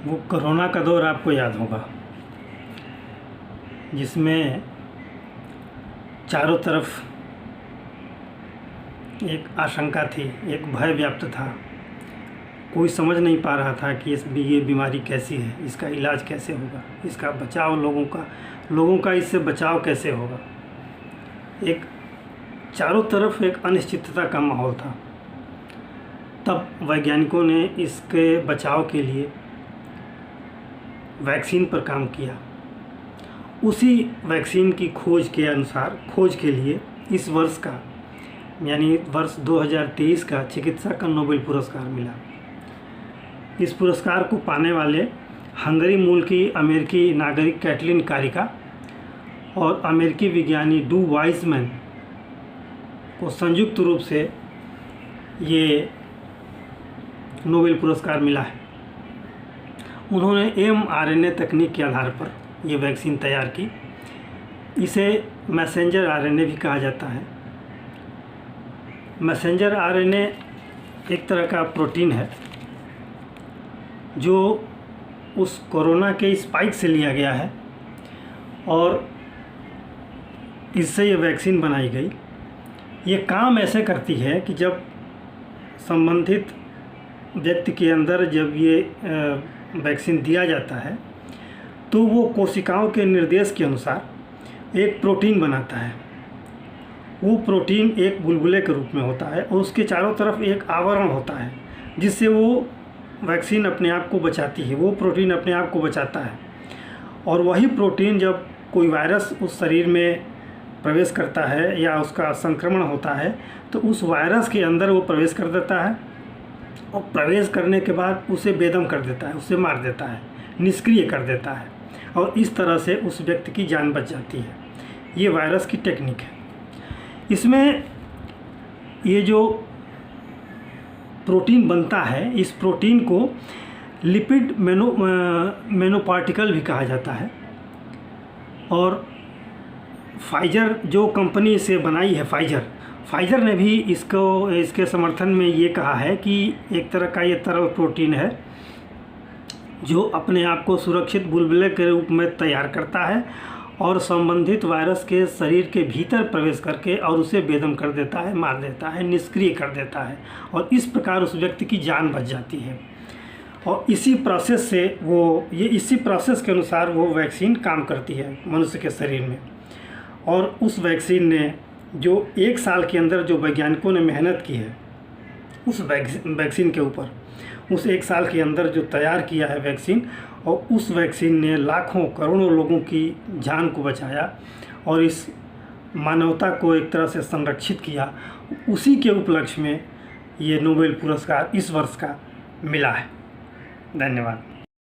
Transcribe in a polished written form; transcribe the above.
वो कोरोना का दौर आपको याद होगा, जिसमें चारों तरफ एक आशंका थी, एक भय व्याप्त था। कोई समझ नहीं पा रहा था कि ये बीमारी कैसी है, इसका इलाज कैसे होगा, इसका बचाव लोगों का इससे बचाव कैसे होगा। एक चारों तरफ एक अनिश्चितता का माहौल था। तब वैज्ञानिकों ने इसके बचाव के लिए वैक्सीन पर काम किया। उसी वैक्सीन की खोज के लिए इस वर्ष का यानी वर्ष 2023 का चिकित्सा का नोबेल पुरस्कार मिला। इस पुरस्कार को पाने वाले हंगरी मूल की अमेरिकी नागरिक कैटलिन कारिका और अमेरिकी विज्ञानी डू वाइजमैन को संयुक्त रूप से ये नोबेल पुरस्कार मिला है। उन्होंने mRNA तकनीक के आधार पर ये वैक्सीन तैयार की। इसे मैसेंजर RNA भी कहा जाता है। मैसेंजर RNA एक तरह का प्रोटीन है जो उस कोरोना के स्पाइक से लिया गया है और इससे ये वैक्सीन बनाई गई। ये काम ऐसे करती है कि जब संबंधित व्यक्ति के अंदर जब ये वैक्सीन दिया जाता है तो वो कोशिकाओं के निर्देश के अनुसार एक प्रोटीन बनाता है। वो प्रोटीन एक बुलबुले के रूप में होता है और उसके चारों तरफ एक आवरण होता है जिससे वो वैक्सीन अपने आप को बचाती है। वो प्रोटीन अपने आप को बचाता है और वही प्रोटीन जब कोई वायरस उस शरीर में प्रवेश करता है या उसका संक्रमण होता है तो उस वायरस के अंदर वो प्रवेश कर देता है और प्रवेश करने के बाद उसे बेदम कर देता है, उसे मार देता है, निष्क्रिय कर देता है और इस तरह से उस व्यक्ति की जान बच जाती है। ये वायरस की टेक्निक है। इसमें ये जो प्रोटीन बनता है, इस प्रोटीन को लिपिड नैनोपार्टिकल भी कहा जाता है। और फाइजर जो कंपनी से बनाई है, फाइजर ने भी इसके समर्थन में ये कहा है कि एक तरह का ये तरल प्रोटीन है जो अपने आप को सुरक्षित बुलबुले के रूप में तैयार करता है और संबंधित वायरस के शरीर के भीतर प्रवेश करके और उसे बेदम कर देता है, मार देता है, निष्क्रिय कर देता है और इस प्रकार उस व्यक्ति की जान बच जाती है। और इसी प्रोसेस के अनुसार वो वैक्सीन काम करती है मनुष्य के शरीर में। और उस वैक्सीन ने जो 1 साल के अंदर जो वैज्ञानिकों ने मेहनत की है उस वैक्सीन के ऊपर, उस 1 साल के अंदर जो तैयार किया है वैक्सीन, और उस वैक्सीन ने लाखों करोड़ों लोगों की जान को बचाया और इस मानवता को एक तरह से संरक्षित किया। उसी के उपलक्ष्य में ये नोबेल पुरस्कार इस वर्ष का मिला है। धन्यवाद।